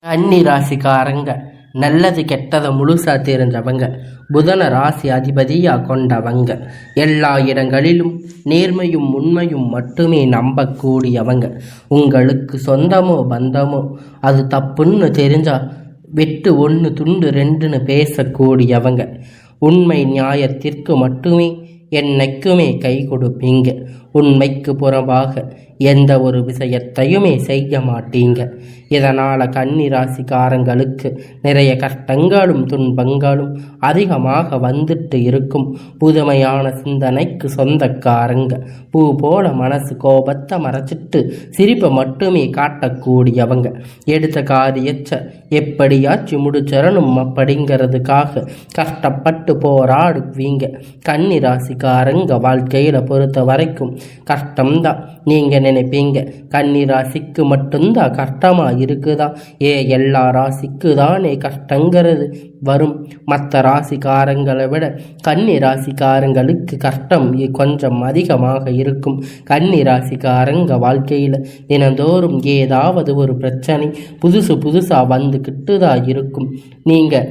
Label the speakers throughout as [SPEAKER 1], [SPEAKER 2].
[SPEAKER 1] கன்னி ராசிக்காரங்க நல்லது கெட்டதை முழுசா தெரிஞ்சவங்க, புதன ராசி அதிபதியா கொண்டவங்க, எல்லா இடங்களிலும் நேர்மையும் உண்மையும் மட்டுமே நம்பக்கூடியவங்க. உங்களுக்கு சொந்தமோ பந்தமோ அது தப்புன்னு தெரிஞ்சா வெட்டு ஒன்று துண்டு ரெண்டுன்னு பேசக்கூடியவங்க. உண்மை நியாயத்திற்கு மட்டுமே என்னைக்குமே கை கொடுப்பீங்க. உண்மைக்கு புறம்பாக எந்த ஒரு விஷயத்தையுமே செய்ய மாட்டீங்க. இதனால் கன்னி ராசிக்காரங்களுக்கு நிறைய கஷ்டங்களும் துன்பங்களும் அதிகமாக வந்துட்டு இருக்கும். புதுமையான சிந்தனைக்கு சொந்தக்காரங்க. பூ போல மனசு கோபத்தை மறைச்சிட்டு சிரிப்பை மட்டுமே காட்டக்கூடியவங்க. எடுத்த காரியத்தை எப்படியாச்சும் முடிச்சிடணும் அப்படிங்கிறதுக்காக கஷ்டப்பட்டு போராடுவீங்க. கன்னி ராசிக்காரங்க வாழ்க்கையில் பொறுத்த வரைக்கும் கஷ்டம்தான் நீங்கள் நினைப்பீங்க. கன்னி ராசிக்கு மட்டும்தான் கஷ்டமாக இருக்குதா? எல்லா ராசிக்கு தானே கஷ்டங்கிறது வரும். மற்ற ராசிக்காரங்களை விட கன்னி ராசிக்காரங்களுக்கு கஷ்டம் கொஞ்சம் அதிகமாக இருக்கும். கன்னி ராசிக்காரங்க வாழ்க்கையில் தினந்தோறும் ஏதாவது ஒரு பிரச்சனை புதுசாக வந்துக்கிட்டு தான் இருக்கும். நீங்கள்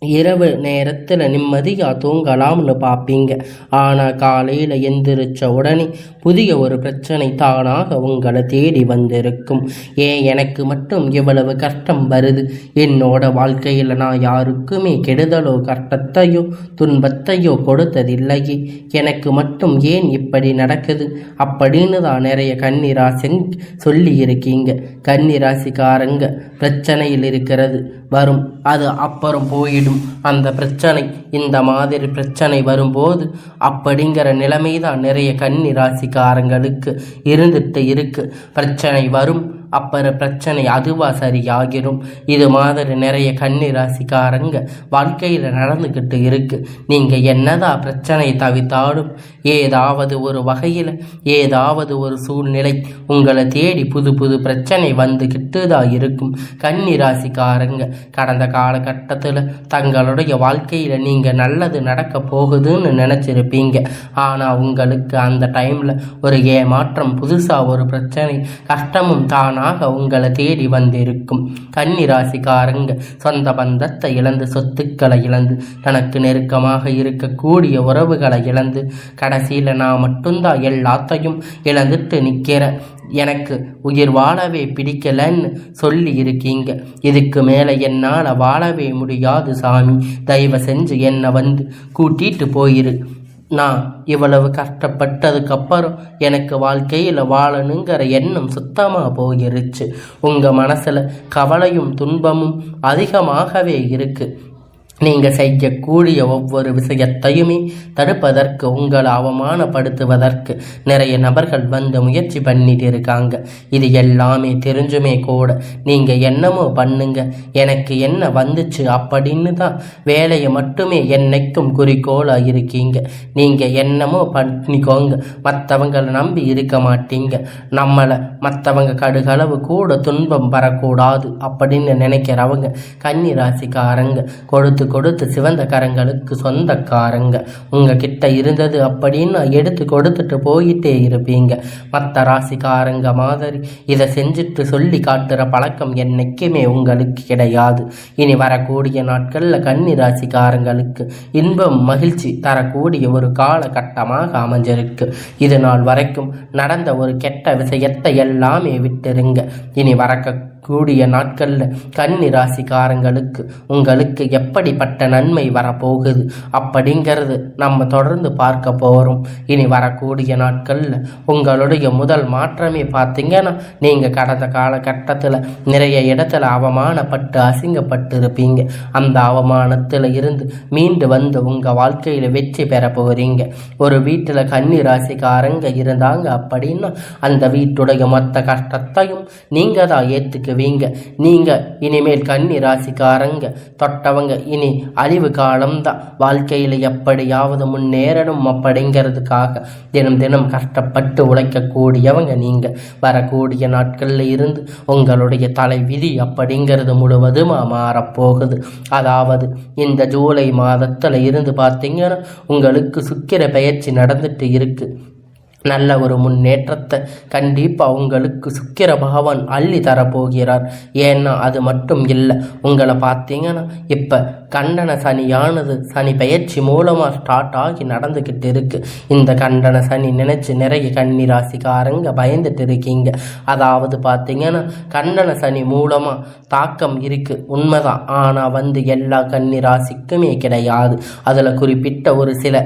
[SPEAKER 1] இரவு நேரத்தில் நிம்மதியாக தூங்கலாம்னு பார்ப்பீங்க. ஆனால் காலையில் எந்திரிச்ச உடனே புதிய ஒரு பிரச்சனை தானாக உங்களை தேடி வந்திருக்கும். எனக்கு மட்டும் இவ்வளவு கஷ்டம் வருது? என்னோட வாழ்க்கையில் நான் யாருக்குமே கெடுதலோ கஷ்டத்தையோ துன்பத்தையோ கொடுத்ததில்லையே, எனக்கு மட்டும் ஏன் இப்படி நடக்குது அப்படின்னு தான் நிறைய கன்னிராசி சொல்லி இருக்கீங்க. கன்னிராசிக்காரங்க பிரச்சனையில் இருக்கிறது வரும், அது அப்புறம் போயிடும். அந்த பிரச்சனை இந்த மாதிரி பிரச்சனை வரும்போது அப்படிங்கிற நிலைமை தான் நிறைய கன்னி ராசிக்காரங்களுக்கு இருந்துட்டு இருக்கு. பிரச்சனை வரும், அப்புறம் பிரச்சனை அதுவாக சரியாகிரும். இது மாதிரி நிறைய கன்னி ராசிக்காரங்க வாழ்க்கையில் நடந்துக்கிட்டு இருக்கு. நீங்கள் என்னதான் பிரச்சனை தவிர்த்தாலும் ஏதாவது ஒரு வகையில் ஏதாவது ஒரு சூழ்நிலை உங்களை தேடி புது பிரச்சனை வந்துக்கிட்டு தான் இருக்கும். கன்னி ராசிக்காரங்க கடந்த காலகட்டத்தில் தங்களுடைய வாழ்க்கையில் நீங்கள் நல்லது நடக்க போகுதுன்னு நினச்சிருப்பீங்க. ஆனால் உங்களுக்கு அந்த டைமில் ஒரு ஏமாற்றம், புதுசாக ஒரு பிரச்சனை, கஷ்டமும் தானாக உங்களை தேடி வந்திருக்கும். கன்னி ராசிக்காரங்க சொந்த பந்தத்தை இழந்து, சொத்துக்களை இழந்து, தனக்கு நெருக்கமாக இருக்கக்கூடிய உறவுகளை இழந்து, கடைசியில் நான் மட்டும்தான் எல்லாத்தையும் இழந்துட்டு நிற்கிறேன், எனக்கு உயிர் வாழவே பிடிக்கலன்னு சொல்லி இருக்கீங்க. இதுக்கு மேலே என்னால் வாழவே முடியாது சாமி, தயவு செஞ்சு என்னை வந்து கூட்டிட்டு போயிரு. நான் இவ்வளவு கஷ்டப்பட்டதுக்கப்புறம் எனக்கு வாழ்க்கையில் வாழணுங்கிற எண்ணம் சுத்தமாக போயிருச்சு. உங்கள் மனசில் கவலையும் துன்பமும் அதிகமாகவே இருக்குது. நீங்கள் செய்யக்கூடிய ஒவ்வொரு விஷயத்தையுமே தடுப்பதற்கு, உங்களை அவமானப்படுத்துவதற்கு நிறைய நபர்கள் வந்து முயற்சி பண்ணிட்டு இருக்காங்க. இது எல்லாமே தெரிஞ்சுமே கூட நீங்கள் என்னமோ பண்ணுங்க, எனக்கு என்ன வந்துச்சு அப்படின்னு தான் வேலையை மட்டுமே என்னைக்கும் குறிக்கோளாக இருக்கீங்க. நீங்கள் என்னமோ பண்ணிக்கோங்க, மற்றவங்களை நம்பி இருக்க மாட்டீங்க. நம்மளை மற்றவங்க கடுகளவு கூட துன்பம் வரக்கூடாது அப்படின்னு நினைக்கிறவங்க கன்னி ராசிக்காரங்க கொடுத்து சிவந்த கரங்களுக்கு சொந்தக்காரங்க. உங்ககிட்ட இருந்தது அப்படின்னு எடுத்து கொடுத்துட்டு போயிட்டே இருப்பீங்க. மற்ற ராசிக்காரங்க மாதிரி இதை செஞ்சுட்டு சொல்லி காட்டுற பழக்கம் என்னைக்குமே உங்களுக்கு கிடையாது. இனி வரக்கூடிய நாட்களில் கன்னி ராசிக்காரங்களுக்கு இன்பம் மகிழ்ச்சி தரக்கூடிய ஒரு காலகட்டமாக அமைஞ்சிருக்கு. இது நாள் வரைக்கும் நடந்த ஒரு கெட்ட விஷயத்தை எல்லாமே விட்டுருங்க. இனி வரக்கூடிய நாட்களில் கன்னி ராசிக்காரங்களுக்கு உங்களுக்கு எப்படிப்பட்ட நன்மை வரப்போகுது அப்படிங்கிறது நம்ம தொடர்ந்து பார்க்க போகிறோம். இனி வரக்கூடிய நாட்களில் உங்களுடைய முதல் மாற்றமே பார்த்தீங்கன்னா, நீங்கள் கடந்த காலகட்டத்தில் நிறைய இடத்துல அவமானப்பட்டு அசிங்கப்பட்டு இருப்பீங்க. அந்த அவமானத்தில் இருந்து மீண்டு வந்து உங்கள் வாழ்க்கையில் வெற்றி பெற போகிறீங்க. ஒரு வீட்டில் கன்னி ராசிக்காரங்க இருந்தாங்க அப்படின்னா அந்த வீட்டுடைய மொத்த கஷ்டத்தையும் நீங்கள் தான் ஏற்றுக்குவீங்க. நீங்கள் இனிமேல் கன்னி ராசிக்காரங்க தொட்டவங்க இனி அழிவு காலம்தான். வாழ்க்கையில் எப்படியாவது முன்னேறணும் அப்படிங்கிறதுக்காக தினம் கஷ்டப்பட்டு உழைக்கக்கூடியவங்க நீங்கள். வரக்கூடிய நாட்களில் இருந்து உங்களுடைய தலை விதி அப்படிங்கிறது முழுவதுமாக மாறப்போகுது. அதாவது இந்த ஜூலை மாதத்தில் இருந்து பார்த்தீங்கன்னா உங்களுக்கு சுக்கிர பெயர்ச்சி நடந்துட்டு இருக்கு. நல்ல ஒரு முன்னேற்றத்தை கண்டிப்பாக உங்களுக்கு சுக்கிர பகவான் அள்ளி தரப்போகிறார். ஏன்னா அது மட்டும் இல்லை, உங்களை பார்த்தீங்கன்னா இப்போ கண்டன சனியானது சனி பயிற்சி மூலமாக ஸ்டார்ட் ஆகி நடந்துக்கிட்டு இருக்கு. இந்த கண்டன சனி நினைச்சு நிறைய கன்னி ராசிக்காரங்க பயந்துட்டு இருக்கீங்க. அதாவது பார்த்தீங்கன்னா கண்டன சனி மூலமாக தாக்கம் இருக்குது உண்மைதான். ஆனால் எல்லா கன்னி ராசிக்குமே கிடையாது. அதில் குறிப்பிட்ட ஒரு சில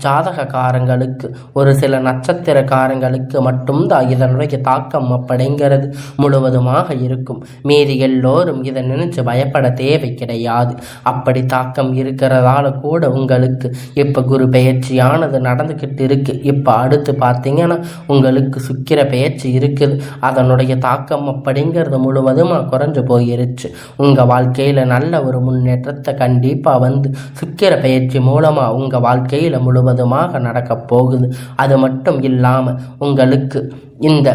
[SPEAKER 1] ஜாதகக்காரங்களுக்கு ஒரு சில நட்சத்திரக்காரங்களுக்கு மட்டும்தான் இதனுடைய தாக்கம் அப்படிங்கிறது முழுவதுமாக இருக்கும். மீதி எல்லோரும் இதை நினைச்சு பயப்பட தேவை கிடையாது. அப்படி தாக்கம் இருக்கிறதால கூட உங்களுக்கு இப்போ குரு பெயர்ச்சியானது நடந்துக்கிட்டு இருக்கு. இப்போ அடுத்து பார்த்தீங்கன்னா உங்களுக்கு சுக்கிர பெயர்ச்சி இருக்குது. அதனுடைய தாக்கம் அப்படிங்கிறது முழுவதுமாக குறைஞ்சு போயிருச்சு. உங்கள் வாழ்க்கையில் நல்ல ஒரு முன்னேற்றத்தை கண்டிப்பாக சுக்கிர பெயர்ச்சி மூலமாக உங்கள் வாழ்க்கையில் முழுவதுமாக நடக்க போகுது. அது மட்டும் இல்லாமல் உங்களுக்கு இந்த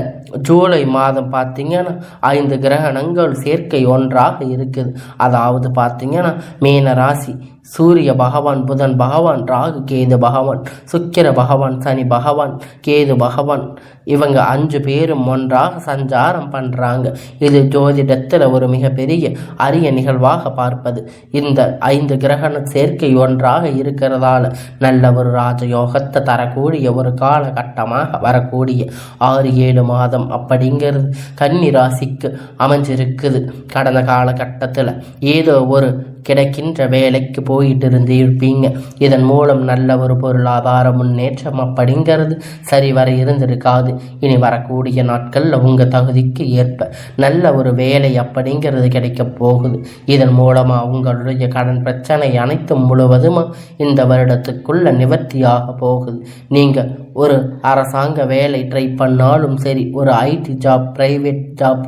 [SPEAKER 1] ஜூலை மாதம் பார்த்தீங்கன்னா 5 கிரகணங்கள் சேர்க்கை ஒன்றாக இருக்குது. அதாவது பார்த்தீங்கன்னா மீன ராசி சூரிய பகவான், புதன் பகவான், ராகு கேது பகவான், சுக்கிர பகவான், சனி பகவான், கேது பகவான், இவங்க 5 பேரும் ஒன்றாக சஞ்சாரம் பண்ணுறாங்க. இது ஜோதிடத்தில் ஒரு மிகப்பெரிய அரிய நிகழ்வாக பார்ப்பது. இந்த 5 கிரகண சேர்க்கை ஒன்றாக இருக்கிறதால நல்ல ஒரு ராஜயோகத்தை தரக்கூடிய ஒரு காலகட்டமாக வரக்கூடிய 6-7 மாதம் அப்படிங்கிறது கன்னி ராசிக்கு அமைஞ்சிருக்குது. கடந்த காலகட்டத்தில் ஏதோ ஒரு கிடைக்கின்ற வேலைக்கு போயிட்டு இருப்பீங்க. இதன் மூலம் நல்ல ஒரு பொருளாதார முன்னேற்றம் அப்படிங்கிறது சரிவர இருந்திருக்காது. இனி வரக்கூடிய நாட்களில் உங்கள் தகுதிக்கு ஏற்ப நல்ல ஒரு வேலை அப்படிங்கிறது கிடைக்க போகுது. இதன் மூலமாக உங்களுடைய கடன் பிரச்சனை அனைத்தும் முழுவதுமாக இந்த வருடத்துக்குள்ள நிவர்த்தியாக போகுது. நீங்கள் ஒரு அரசாங்க வேலை ட்ரை பண்ணாலும் சரி, ஒரு ஐடி ஜாப், ப்ரைவேட் ஜாப்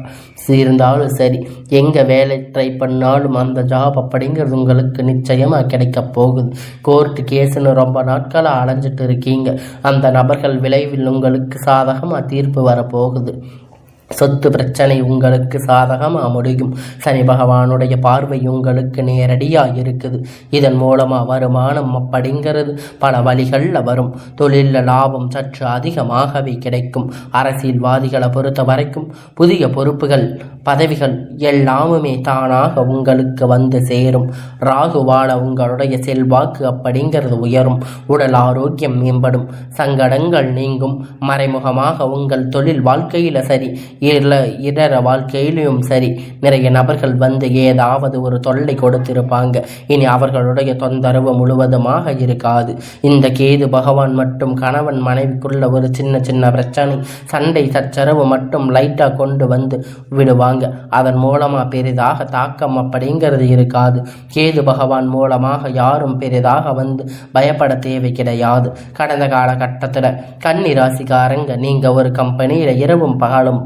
[SPEAKER 1] இருந்தாலும் சரி, எங்கே வேலை ட்ரை பண்ணாலும் அந்த ஜாப் அப்படிங்கிறது உங்களுக்கு நிச்சயமாக கிடைக்க போகுது. கோர்ட்டு கேஸுன்னு ரொம்ப நாட்களாக அலைஞ்சிட்டு இருக்கீங்க. அந்த நபர்கள் விளைவில் உங்களுக்கு சாதகமாக தீர்ப்பு வரப்போகுது. சொத்து பிரச்சனை உங்களுக்கு சாதகமாக முடியும். சனி பகவானுடைய பார்வை உங்களுக்கு நேரடியாக இருக்குது. இதன் மூலமாக வருமானம் அப்படிங்கிறது பல வழிகளில் வரும். தொழிலில் லாபம் சற்று அதிகமாகவே கிடைக்கும். அரசியல்வாதிகளை பொறுத்த வரைக்கும் புதிய பொறுப்புகள், பதவிகள் எல்லாமுமே தானாக உங்களுக்கு சேரும். ராகுவால உங்களுடைய செல்வாக்கு அப்படிங்கிறது உயரும். உடல் ஆரோக்கியம் மேம்படும். சங்கடங்கள் நீங்கும். மறைமுகமாக உங்கள் தொழில் வாழ்க்கையில் சரி, இதர வாழ்க்கையிலும் சரி, நிறைய நபர்கள் ஏதாவது ஒரு தொல்லை கொடுத்திருப்பாங்க. இனி அவர்களுடைய தொந்தரவு முழுவதுமாக இருக்காது. இந்த கேது பகவான் மட்டும் கணவன் மனைவிக்குள்ள ஒரு சின்ன சின்ன பிரச்சனை, சண்டை சச்சரவு மட்டும் லைட்டாக கொண்டு விடுவாங்க. அதன் மூலமாக பெரிதாக தாக்கம் அப்படிங்கிறது இருக்காது. கேது பகவான் மூலமாக யாரும் பெரிதாக பயப்பட தேவை கிடையாது. கடந்த காலகட்டத்தில் கன்னி ராசிக்காரங்க நீங்கள் ஒரு கம்பெனியில் இரவும் பகலும்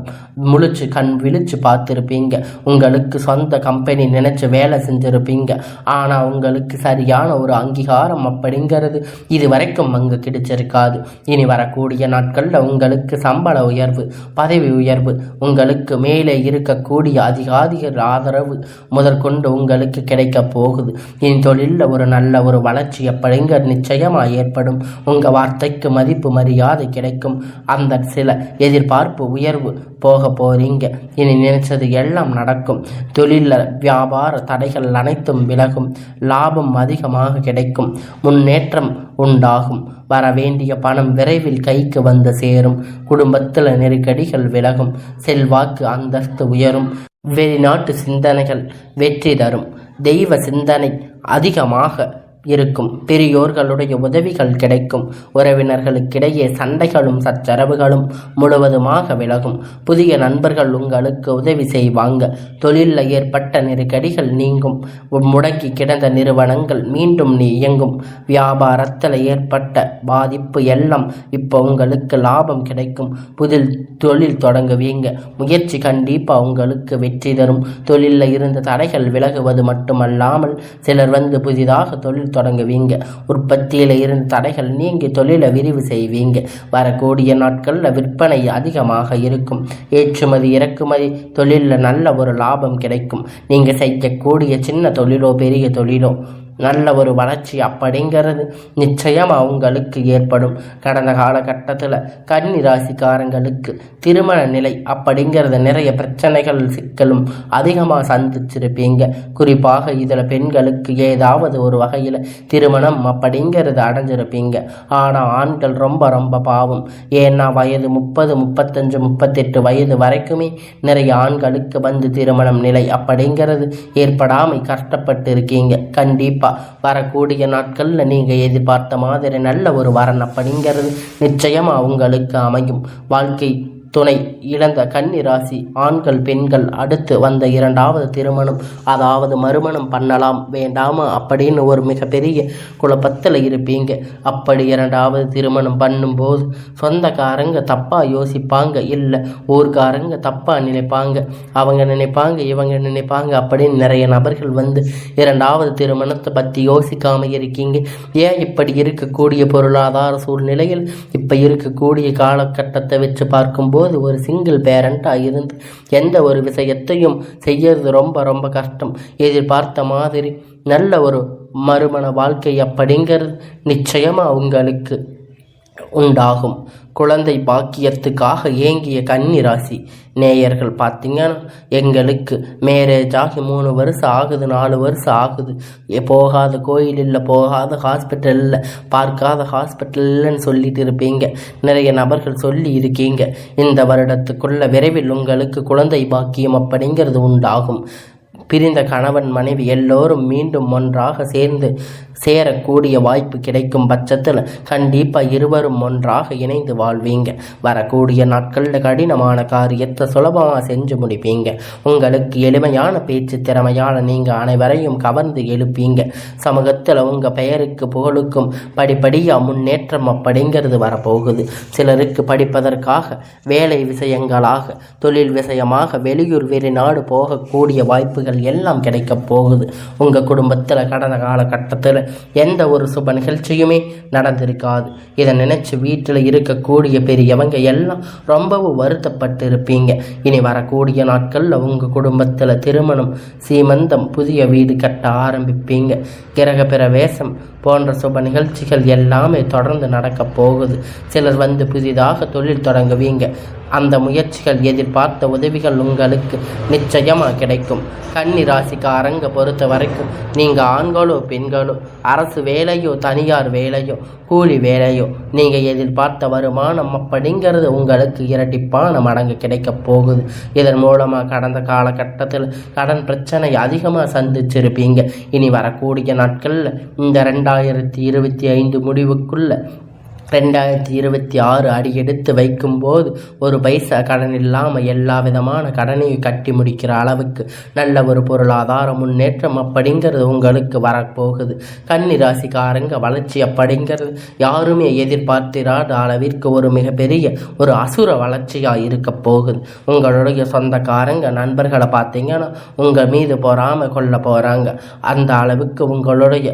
[SPEAKER 1] முழிச்சு கண் விழிச்சு பார்த்துருப்பீங்க. உங்களுக்கு சொந்த கம்பெனி நினைச்சு வேலை செஞ்சிருப்பீங்க. ஆனால் உங்களுக்கு சரியான ஒரு அங்கீகாரம் அப்படிங்கிறது இது வரைக்கும் அங்கு கிடைச்சிருக்காது. இனி வரக்கூடிய நாட்களில் உங்களுக்கு சம்பள உயர்வு, பதவி உயர்வு, உங்களுக்கு மேலே இருக்கக்கூடிய அதிகாரிகள் ஆதரவு முதற்கொண்டு உங்களுக்கு கிடைக்க போகுது. இனி தொழிலில் ஒரு நல்ல ஒரு வளர்ச்சி அப்படிங்கிறது நிச்சயமாக ஏற்படும். உங்கள் வார்த்தைக்கு மதிப்பு மரியாதை கிடைக்கும். அந்த சில எதிர்பார்ப்பு உயர்வு போக போறீங்க. இனி நினைச்சது எல்லாம் நடக்கும். தொழில வியாபார தடைகள் அனைத்தும் விலகும். லாபம் அதிகமாக கிடைக்கும். முன்னேற்றம் உண்டாகும். வர வேண்டிய பணம் விரைவில் கைக்கு சேரும். குடும்பத்தில் நெருக்கடிகள் விலகும். செல்வாக்கு அந்தஸ்து உயரும். வெளிநாட்டு சிந்தனைகள் வெற்றி தரும். தெய்வ சிந்தனை அதிகமாக இருக்கும். பெரியோர்களுடைய உதவிகள் கிடைக்கும். உறவினர்களுக்கிடையே சண்டைகளும் சச்சரவுகளும் முழுவதுமாக விலகும். புதிய நண்பர்கள் உங்களுக்கு உதவி செய்வாங்க. தொழிலில் ஏற்பட்ட நெருக்கடிகள் நீங்கும். முடங்கி கிடந்த நிறுவனங்கள் மீண்டும் இயங்கும். வியாபாரத்தில் ஏற்பட்ட பாதிப்பு எல்லாம் இப்போ உங்களுக்கு லாபம் கிடைக்கும். புதில் தொழில் தொடங்குவீங்க. முயற்சி கண்டிப்பாக உங்களுக்கு வெற்றி தரும். தொழிலில் இருந்த தடைகள் விலகுவது மட்டுமல்லாமல் சிலர் புதிதாக தொழில் தொடங்குவீங்க. உற்பத்தியில் இருந்து தடைகள் நீங்கி தொழிலை விரிவு செய்வீங்க. வரக்கூடிய நாட்களில் விற்பனை அதிகமாக இருக்கும். ஏற்றுமதி இறக்குமதி தொழிலில் நல்ல ஒரு லாபம் கிடைக்கும். நீங்கள் செய்யக்கூடிய சின்ன தொழிலோ பெரிய தொழிலோ நல்ல ஒரு வளர்ச்சி அப்படிங்கிறது நிச்சயம் அவங்களுக்கு ஏற்படும். கடந்த காலகட்டத்தில் கன்னி ராசிக்காரங்களுக்கு திருமண நிலை அப்படிங்கிறது நிறைய பிரச்சனைகள் சிக்கலும் அதிகமாக சந்திச்சிருப்பீங்க. குறிப்பாக இதில் பெண்களுக்கு ஏதாவது ஒரு வகையில் திருமணம் அப்படிங்கிறது அடைஞ்சிருப்பீங்க. ஆனால் ஆண்கள் ரொம்ப ரொம்ப பாவம். ஏன்னா வயது 30, 35, 38 வயது வரைக்குமே நிறைய ஆண்களுக்கு வந்து திருமணம் நிலை அப்படிங்கிறது ஏற்படாமல் கஷ்டப்பட்டு இருக்கீங்க. கண்டிப்பாக வரக்கூடிய நாட்களில் நீங்கள் எதிர்பார்த்த மாதிரி நல்ல ஒரு வரன் அப்படிங்கிறது நிச்சயமாக உங்களுக்கு அமையும். வாழ்க்கை துணை இழந்த கன்னி ராசி ஆண்கள் பெண்கள் அடுத்து வந்த 2வது திருமணம் அதாவது மறுமணம் பண்ணலாம் வேண்டாமா அப்படின்னு ஒரு மிகப்பெரிய குழப்பத்தில் இருப்பீங்க. அப்படி 2வது திருமணம் பண்ணும்போது சொந்தக்காரங்க தப்பாக யோசிப்பாங்க, இல்லை ஊர்காரங்க தப்பாக நினைப்பாங்க, அவங்க நினைப்பாங்க இவங்க நினைப்பாங்க அப்படின்னு நிறைய நபர்கள் வந்து 2வது திருமணத்தை பற்றி யோசிக்காமல் இருக்கீங்க. ஏன் இப்படி இருக்கக்கூடிய பொருளாதார சூழ்நிலையில் இப்போ இருக்கக்கூடிய காலகட்டத்தை வச்சு பார்க்கும்போது ஒரு சிங்கிள் பேரண்டாக இருந்து எந்த ஒரு விஷயத்தையும் செய்யறது ரொம்ப ரொம்ப கஷ்டம். எதிர்பார்த்த மாதிரி நல்ல ஒரு மறுமண வாழ்க்கை அப்படிங்கிறது நிச்சயமாக உங்களுக்கு உண்டாகும். குழந்தை பாக்கியத்துக்காக ஏங்கிய கன்னி ராசி நேயர்கள் பார்த்தீங்கன்னா, எங்களுக்கு மேரேஜ் ஆகி 3 வருஷம் ஆகுது, 4 வருஷம் ஆகுது, போகாத கோயில் இல்லை, போகாத ஹாஸ்பிட்டல் இல்லை, பார்க்காத ஹாஸ்பிட்டல் இல்லைன்னு சொல்லிட்டு இருப்பீங்க. நிறைய நபர்கள் சொல்லி இருக்கீங்க. இந்த வருடத்துக்குள்ள விரைவில் உங்களுக்கு குழந்தை பாக்கியம் அப்படிங்கிறது உண்டாகும். பிரிந்த கணவன் மனைவி எல்லோரும் மீண்டும் ஒன்றாக சேரக்கூடிய வாய்ப்பு கிடைக்கும் பட்சத்தில் கண்டிப்பாக இருவரும் ஒன்றாக இணைந்து வாழ்வீங்க. வரக்கூடிய நாட்களில் கடினமான காரியத்தை சுலபமாக செஞ்சு முடிப்பீங்க. உங்களுக்கு எளிமையான பேச்சு திறமையான நீங்கள் அனைவரையும் கவர்ந்து எழுப்பீங்க. சமூகத்தில் உங்கள் பெயருக்கு புகழுக்கும் படிப்படியாக முன்னேற்றம் அப்படிங்கிறது வரப்போகுது. சிலருக்கு படிப்பதற்காக வேலை விஷயங்களாக தொழில் விஷயமாக வெளியூர் வெளிநாடு போகக்கூடிய வாய்ப்புகள் எல்லாம் கிடைக்கப் போகுது. உங்கள் குடும்பத்தில் கடந்த காலகட்டத்தில் எந்த ஒரு சுப நிகழ்ச்சியுமே நடந்திருக்காது. இதை நினைச்சு வீட்டில் இருக்கக்கூடிய பெரியவங்க எல்லாம் ரொம்பவும் வருத்தப்பட்டு இருப்பீங்க. இனி வரக்கூடிய நாட்களில் உங்கள் குடும்பத்தில் திருமணம், சீமந்தம், புதிய வீடு கட்ட ஆரம்பிப்பீங்க. கிரக பிரவேசம் போன்ற சுப நிகழ்ச்சிகள் எல்லாமே தொடர்ந்து நடக்க போகுது. சிலர் வந்து புதிதாக தொழில் தொடங்குவீங்க. அந்த முயற்சிகள் எதிர்பார்த்த உதவிகள் உங்களுக்கு நிச்சயமாக கிடைக்கும். கன்னி ராசிக்காரங்க பொறுத்த வரைக்கும் நீங்கள் ஆண்களோ பெண்களோ அரசு வேலையோ தனியார் வேலையோ கூலி வேலையோ நீங்கள் எதிர்பார்த்த வருமானம் அப்படிங்கிறது உங்களுக்கு இரட்டிப்பான மடங்கு கிடைக்க போகுது. இதன் மூலமாக கடந்த காலகட்டத்தில் கடன் பிரச்சனை அதிகமாக சந்திச்சிருப்பீங்க. இனி வரக்கூடிய நாட்களில் இந்த 2025 முடிவுக்குள்ள 2026 அடியெடுத்து வைக்கும்போது ஒரு பைசா கடன் இல்லாமல் எல்லா விதமான கடனையும் கட்டி முடிக்கிற அளவுக்கு நல்ல ஒரு பொருளாதார முன்னேற்றம் அப்படிங்கிறது உங்களுக்கு வரப்போகுது. கன்னி ராசிக்காரங்க வளர்ச்சி அப்படிங்கிறது யாருமே எதிர்பார்த்திராத அளவிற்கு ஒரு மிகப்பெரிய ஒரு அசுர வளர்ச்சியாக இருக்க போகுது. உங்களுடைய சொந்தக்காரங்க நண்பர்களை பார்த்தீங்கன்னா உங்கள் மீது பொறாமை கொள்ள போகிறாங்க. அந்த அளவுக்கு உங்களுடைய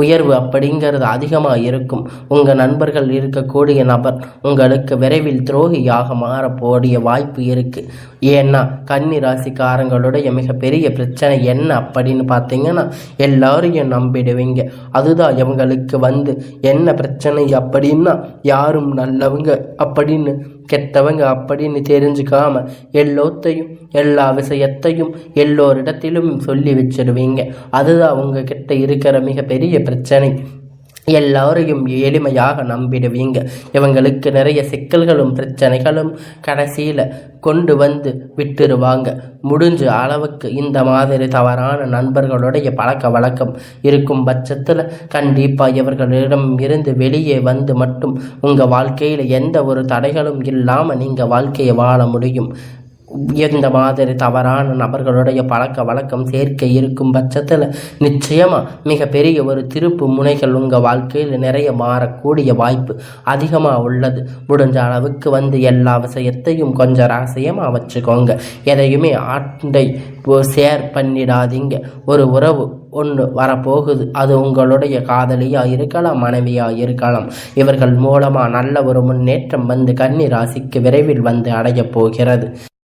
[SPEAKER 1] உயர்வு அப்படிங்கிறது அதிகமாக இருக்கும். உங்கள் நண்பர்கள் இருக்கக்கூடிய நபர் உங்களுக்கு விரைவில் துரோகியாக மாறக்கூடிய வாய்ப்பு இருக்குது. ஏன்னா கன்னி ராசிக்காரங்களுடைய மிகப்பெரிய பிரச்சனை என்ன அப்படின்னு பார்த்தீங்கன்னா, எல்லாரையும் நம்பிடுவீங்க. அதுதான் இவங்களுக்கு வந்து என்ன பிரச்சனை அப்படின்னா, யாரும் நல்லவங்க அப்படின்னு கெட்டவங்க அப்படின்னு தெரிஞ்சுக்காம எல்லா விஷயத்தையும் எல்லோரிடத்திலும் சொல்லி வச்சிருவீங்க. அதுதான் உங்ககிட்ட இருக்கிற மிகப்பெரிய பிரச்சனை. எல்லாரையும் எளிமையாக நம்பிடுவீங்க. இவங்களுக்கு நிறைய சிக்கல்களும் பிரச்சனைகளும் கடைசியில் கொண்டு வந்து விட்டுருவாங்க. முடிஞ்ச அளவுக்கு இந்த மாதிரி தவறான நண்பர்களுடைய பழக்க வழக்கம் இருக்கும் பட்சத்தில் கண்டிப்பாக இவர்களிடம் இருந்து வெளியே வந்து மட்டும் உங்கள் வாழ்க்கையில் எந்த ஒரு தடைகளும் இல்லாமல் நீங்கள் வாழ்க்கையை வாழ முடியும். எந்த மாதிரி தவறான நபர்களுடைய பழக்க வழக்கம் சேர்க்கை இருக்கும் பட்சத்தில் நிச்சயமாக மிகப்பெரிய ஒரு திருப்பு முனைகள் உங்கள் வாழ்க்கையில் நிறைய மாறக்கூடிய வாய்ப்பு அதிகமாக உள்ளது. முடிஞ்ச அளவுக்கு வந்து எல்லா விஷயத்தையும் கொஞ்சம் ரகசியமாக வச்சுக்கோங்க. எதையுமே ஆண்டை ஷேர் பண்ணிடாதீங்க. ஒரு உறவு ஒன்று வரப்போகுது. அது உங்களுடைய காதலியாக இருக்கலாம், மனைவியாக இருக்கலாம். இவர்கள் மூலமாக நல்ல ஒரு முன்னேற்றம் வந்து கன்னி ராசிக்கு விரைவில் வந்து அடைய போகிறது.